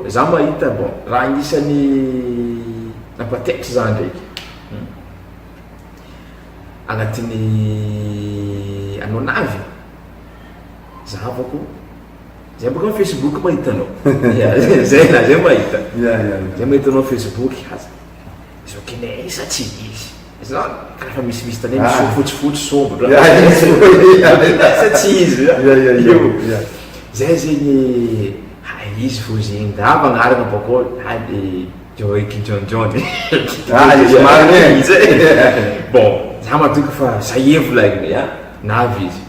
za mahita bon raha agnisan'ny nampatetry za ndraiky agnatin'ny anao navy zahavako zay baka Facebook mahitanao zay na zay mahita zay mahitanao Facebook izy okine isa tsy izy za karaha misy tany misy fotsifotsy sombo sa tsy izy zay zegny izy fo zegny dava agnarana bakô Joey John bon za matoky fa sahevo lagny navy izy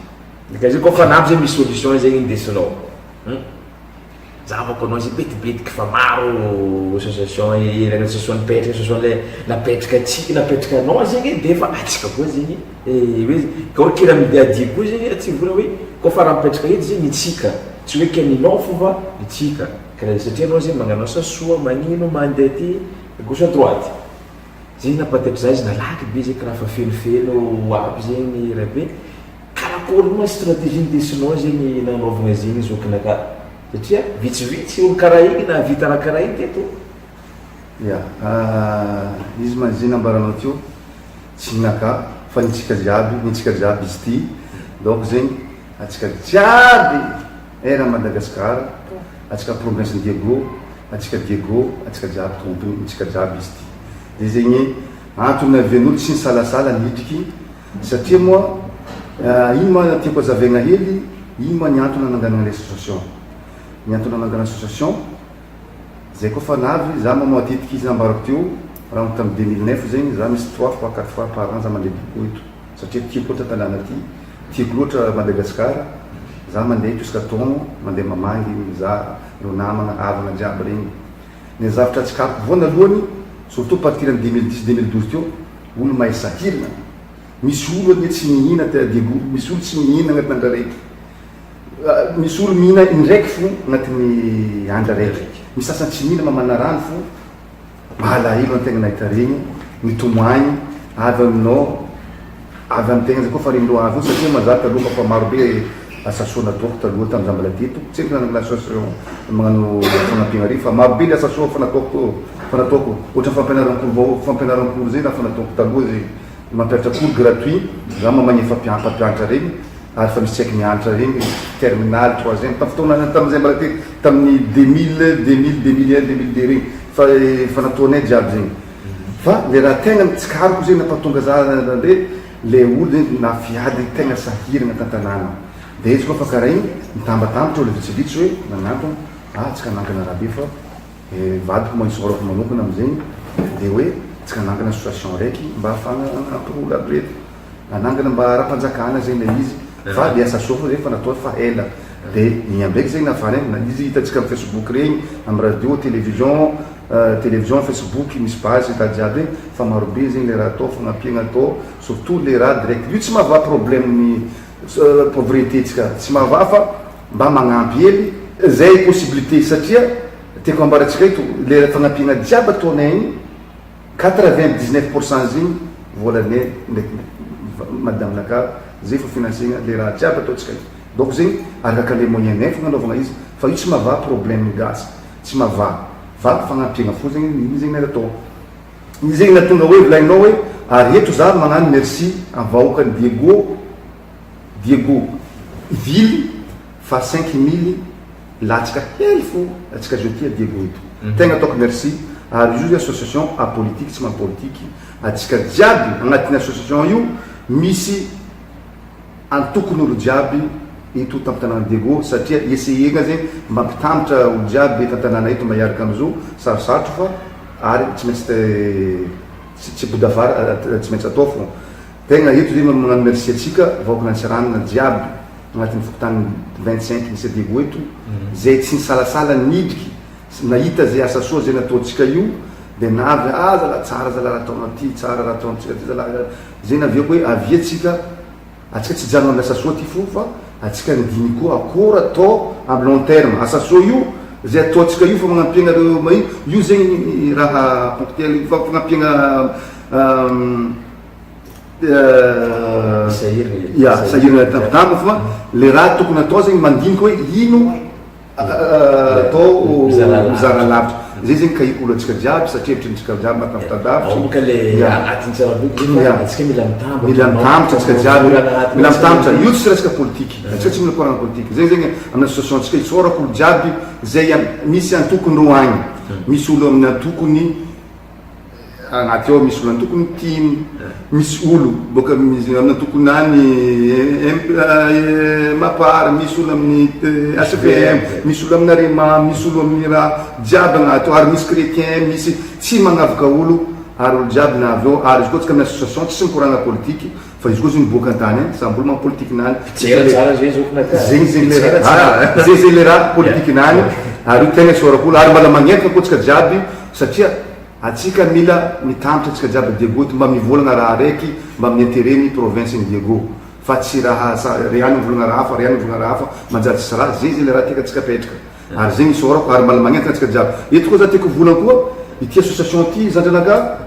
dikazay koa fa navy zay misy solution zegny indesinao zavako anao zay betibetiky fa maro association association nipetraka association le napetraka atsika napetraka anao zegny de fa atsika koa zegny hoe ka hoe kira midi adia koa zegny tsy vola hoe koa fa raha mipetraka edy zegny tsika tsy hoe keninao fo fa itsika karaha satria anao zegny magnano asa soa magnino mandeha ty gauche à droite zegny nampatetry za izy nalaky be zegny karaha fa fenofeno aby zegny raha be karakory moa stratégie ndesinao zegny nanaovagna zegny zokinaka satria vitsivitsy olo karaha igny na vita raha karaha igny teto izy mazina ambaranao teo tsy naka fa nitsika jiaby izy ty donc zegny atsika jiaby era Madagasikara atsika province Diego atsika jiaby tompony nitsika jiaby izy ty de zegny antony aven'olo tsy nisalasala nidriky satria moa ino ma tiako azavaigna hely ino ma niantony ananganana le association niantony anangana association zay koa fa navy za moa matetiky izy nambarako teo raha tamy 2009 zegny za misy 3 fois 4 fois par an za mandeha Diego eto satria tiako loatra tanàna ty tiako loatra Madagasikara za mandeha eto isaka taogno mandeha mamangy za ro namagna havagna jiaby regny ny zavatra atsikako voanalohany surtout partir en 2010-2012 teo olo mahay sahirana misy olo anie tsy mihina Diego misy olo tsy mihina agnatin'ny andra raiky misy olo mihina indraiky fo agnatin'ny andra raiky misy sasany tsy mihina mamana rano fo malahelo antegna nahita regny mitomoagny avy aminao avy amintegna zay koa fa regny lo avy satria mazaka aloha fa marobe asasoa nataoko taloha tam'za mbola teto tsy haiko nanagna association magnano fanampiagna regny fa marobe le asasoa fanataoko ohatra fampianaran-koro zay na fanataoko taloha zay mampianatra cours gratuit za mamagny fampianatra regny ary fa misy tsy haiky mianatra regny terminal 3e tafotoana tam'zay mbola teto tamin'ny 2001-2002 regny fa fanataonay jiaby zegny fa le raha tegna mitsikariko zegny nampatonga za nande le olo zegny nafiady tegna sahiragna tantanàna de izy koa fa karaha igny mitambatambatra olo vitsivitsy hoe nagnantony tsika nangana raha be fa vadiko manisorako manokana am'zegny de hoe tsika nangana association raiky mba ahafana ampirolo aby reto anangana mba raha-mpanjakana zegny le izy fa le asa soa fa zay fa natao fa ela de igny amdraiky zegny nafana na izy hitatsika amy Facebook regny amy radio télévision Facebook misy page hita jiaby regny fa marobe zegny le raha atao fanampiagna atao surtout le raha direct io tsy mahava problème pauvreté tsika tsy mahava fa mba magnampy hely zay possibilité satria tiako ambaratsika eto le fanampiagna jiaby ataonay igny 99% zegny volanay ndraiky madame naka zay fa financegna le raha jiaby ataotsika eto donc zegny arakaka le moyenay fo nanaovagna izy fa io tsy mahava problème gasy tsy mahava va fanampiagna fo zegny iny zegny natao iny zegny natonga hoe volagninao hoe ary eto za magnano merci avahoakany Diego ville fa 5000 latsika hely fo atsika jeudi à Diego eto tegna ataoko merci ary io association apolitique tsy mapolitique atsika jiaby agnatin'ny association io misy antokon'olo jiaby eto tamin'ny tanàna Diego satria essayegna zegny mampitambatra olo jiaby eto tanàna eto mahiaraka amizao sarosarotro fa ary tsy maintsy tsy bodafara tsy maintsy atao fo tegna eto zegny magnano merci atsika vahoaka nantsiranana jiaby agnatin'ny fokotany 25 misy Diego eto zay tsy nisalasala nidriky nahita zay asa soa zay nataotsika io de navy zala tsara zala raha ataona ty tsara raha ataontsika ty zala zay naviako hoe aviatsika atsika tsy jano am'le asa soa ty fo fa atsika nidiny koa akory atao amy long terme asa soa io zay ataotsika io fa magnampiagna reo maino io zegny raha ponctuel fa fagnampiagna sahirana tampotampo fa le raha tokony atao zegny mandiniky hoe ino atao mizara lavitra zay zegny kahiko atsika jiaby satria evitritsika jiaby makamfitadafotra le agnatin'ny tsaratsika mila mitambatra atsika jiaby mila mitambatra io tsy resaka politiky atsika tsy mila korana politiky zay zegny amin'ny association tsika itsorako olo jiaby zay misy antokony ro agny misy olo amin'ny antokony agnaty ao misy olo antokony tiny misy olo boka amin'ny antokony any mapary misy olo amin'ny HPM misy olo amin'ny arema misy olo amin'ny raha jiaby agnaty ao ary misy chrétien misy tsy magnavaka olo ary olo jiaby na avy eo ary izy koa tsika amin'ny association tsy mikorana politiky fa izy koa zay miboaka an-tany samby olo mapolitiky nany zay le raha politiky nany ary io tegna sorako olo ary mala magnentaka koa tsika jiaby satria atsika mila mitambatra atsika jiaby Diego mba mivolagna raha araiky mba amin'ny intérêt-ny province-ny Diego fa tsy raha riany mivolagna raha hafa riany mivolagna raha hafa manjary tsisy raha zay le raha tiaka atsika petraka ary zegny sorako ary mala magnentaka atsika jiaby eto koa za tiako volana koa ity association ty zandranaka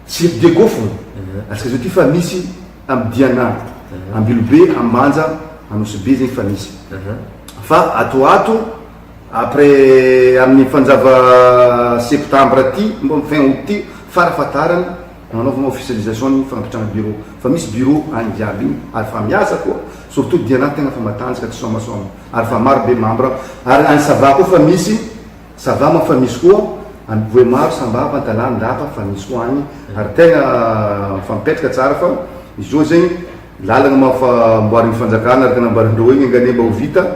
tsy Diego fo atsika zao ty fa misy amin'ny Diana Ambilobe Ambanja Anosibe zegny fa misy fa atoato après amin'ny fanjava septembre ty mbo fin août ty farafatarany nanaovana officialisation ny fanapitrana bureau fa misy bureau any jiaby igny ary fa miasa koa surtout Diana tegna fa matanjaka tsy somasoma ary fa maro be membre ary any Sava koa fa misy Sava ma fa misy koa any Voemaro Sambava Antalany Ndapa fa misy koa any ary tegna fa mipetraka tsara fa izy io zegny lalagna mafamboariny fanjakana ary tanambarindreo igny angane mba ho vita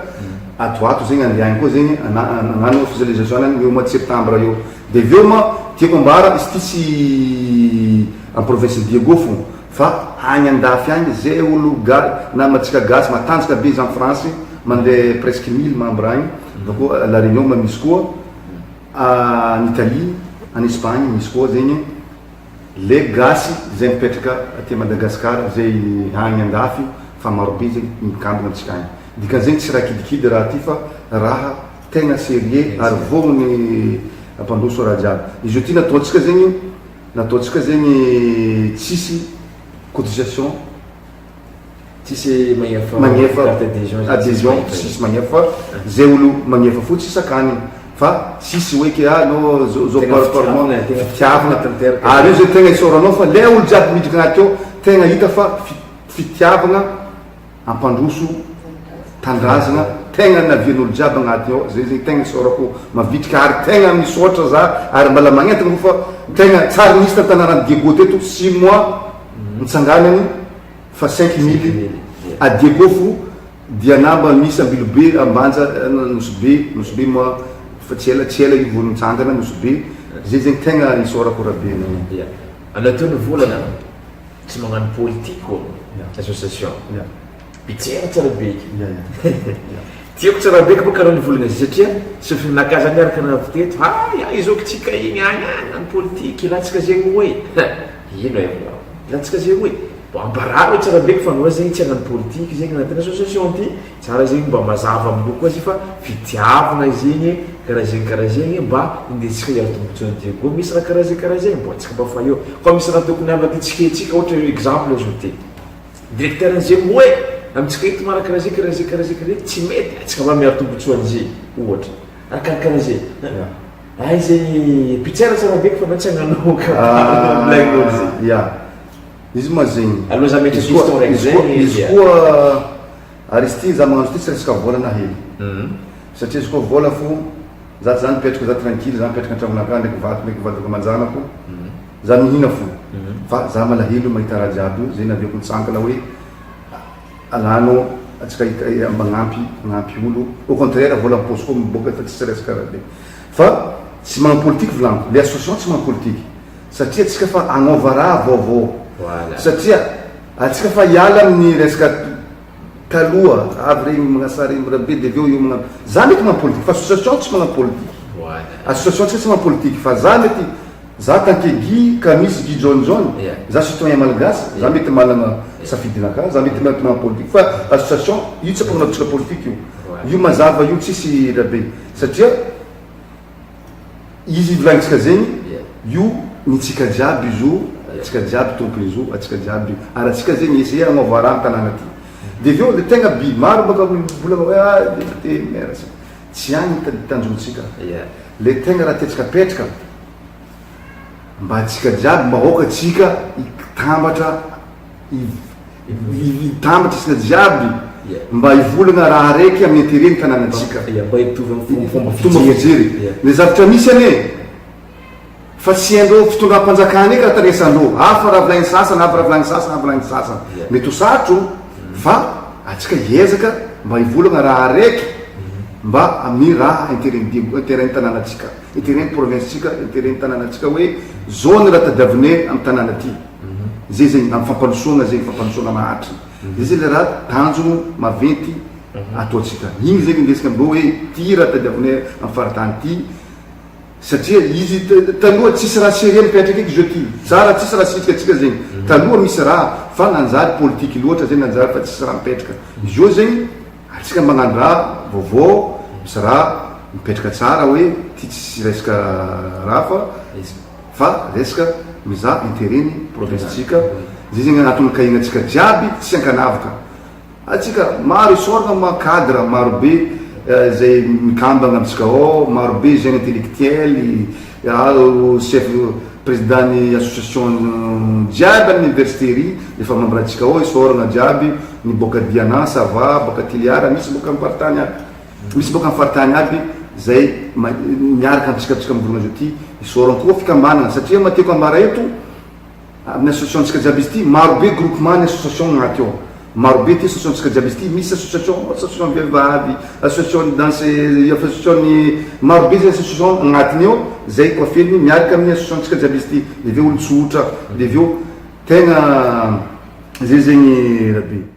atoato zegny andiagny koa zegny agnano officialisation any eo mois de septembre eo de aveo ma tiako ambara izy ty tsy en province Diego fo fa agny andafy agny zay olo na matsika gasy matanjaka be izy en France mandeha presque 1000 membre agny vakoa la Réunion ma misy koa en Italie en Espagne misy koa zegny le gasy zay mipetraka aty Madagascar zay agny andafy fa marobe zegny mikambana atsika agny dikan'zegny tsy raha kidikidy raha ty fa raha tegna sérieux ary vogny ampandroso raha jiaby izy io ty nataotsika zegny tsisy cotisation tsisy magnefa adhésion tsisy magnefa zay olo magnefa fotsy isakany fa tsisy oeky no zao parlement fitiavana ary io zay tegna isoranao fa le olo jiaby midriky agnaty ao tegna hita fa fitiavana ampandroso tandrazana tegna navian'olo jiaby agnaty ao zay zegny tegna isorako mavitrika ary tegna misotra za ary mbala magnentana fa tegna tsara misy tantanarany Diego teto 6 mois mitsanganany fa 5000 a Diego fo Diana mba misy Ambilobe Ambanja Nosibe ma fa tsy ela io volo mitsangana Nosibe zay zegny tegna isorako rabe anatao ny volana tsy magnano politique koa association pitsera tsara be tiako tsara be ko karaha nivolagna izy satria sy fininakaza miaraka naviteto izao kitsika igny any politique ilatsika zegny hoe ino ilatsika zegny hoe ambararo tsara be fa anao zegny tsy hagnano politique zegny anatin'ny association ty tsara zegny mba mazava amin'io koa izy fa fitiavana zegny karaha zegny mba indesitsika hiara-tombontsony Diego misy raha karaha zegny mbo atsika mba fa eo fa misy raha tokony avatytsika ohatra exemple ajouté directeur zegny hoe amitsika eto mara karaha zay tsy mety atsika mba miara-tombontsony ohatra arakarakaraha zay ay zegny pitsera tsara be fa natsy hagnano izy ma zegny aloha za mety histoire raiky zegny izy koa ary izy ty za magnano ty tsy resaka volana hely satria izy koa vola fo za zany mipetraka za tranquille za mipetraka an-tragnonaka ndraiky vadiko manjanako za mihina fo fa za malahelo mahita raha jiaby io zay naviako nitsankana hoe agnano atsika magnampy olo au contraire vola miposy koa miboaka fa tsisy resaka raha be fa tsy magnano politique volaniko le association tsy magnano politique satria atsika fa agnova raha vaovao satria atsika fa hiala amin'ny resaka taloha avy regny magnasara regny rabe de aveo io magnano za mety magnano politique fa association tsy magnano politique association tsika tsy magnano politique fa za mety za tanke Guy Kamis Guy John za citoyen malagasy za mety manana safidinaka za mety magnano politique fa association io tsy ampagnanaovitsika politique io mazava io tsisy rabe satria izy volagnintsika zegny io nitsika jiaby izo atsika jiaby tompony izo atsika jiaby ary atsika zegny essayer agnova raha tanàna ty de aveo le tegna biby maro baka volana hoe député maire tsy agny tanjontsika le tegna raha tiatsikapetraka mba atsika jiaby mba hoaka atsika itambatra itambatra tsika jiaby mba hivolagna raha raiky amin'ny intérêt ny tanànatsika fomba fijery le zavatra misy ane fa tsy haindreo fitondram-panjakana eky raha taresandreo hafa raha volagny sasany hafa raha volagny sasany hafa volagny sasany mety ho sarotro fa atsika hiezaka mba hivolagna raha raiky mba amin'ny raha intérêt ny tanànatsika intérêt ny province-tsika intérêt ny tanànatsika hoe zao ny raha tadiavine amin'ny tanàna ty zay zegny amin'ny fampanosoana zegny fampanosoana mahatry de zay le raha tanjono maventy ataotsika igny zegny indesika amindreo hoe ty raha tadiavine amin'ny faratany ty satria izy taloha tsisy raha série mipetraka eky zao ty tsara tsisy raha sitrika atsika zegny taloha misy raha fa nanjary politiky loatra zegny nanjary fa tsisy raha mipetraka izy io zegny atsika magnano raha vaovao misy raha mipetraka tsara hoe ty tsisy resaka raha fa resaka miza intérêt ny province-tsika zay zegny anatin'ny kahigna atsika jiaby tsy ankanavaka atsika maro isorana ma cadre marobe zay mikambagna amitsika ao marobe jeune intellectuel chef président ny association jiaby amin'ny université ry efa mambratsika ao isorana jiaby ny boka Diana Sava boka Tiliara misy boka mifaritany aby misy boka mifaritany aby zay miaraka amitsikatsika mivolagna zao ty isorana koa fikambanana satria mateko amara eto amin'ny association tsika jiaby izy ty marobe groupement ny association agnaty ao marobe ty association tsika jiaby izy ty misy association vehivavy association danse association ny marobe zay association agnatiny ao zay koa feliny miaraka amin'ny association tsika jiaby izy ty de aveo olo tsotra de aveo tegna zay zegny rabe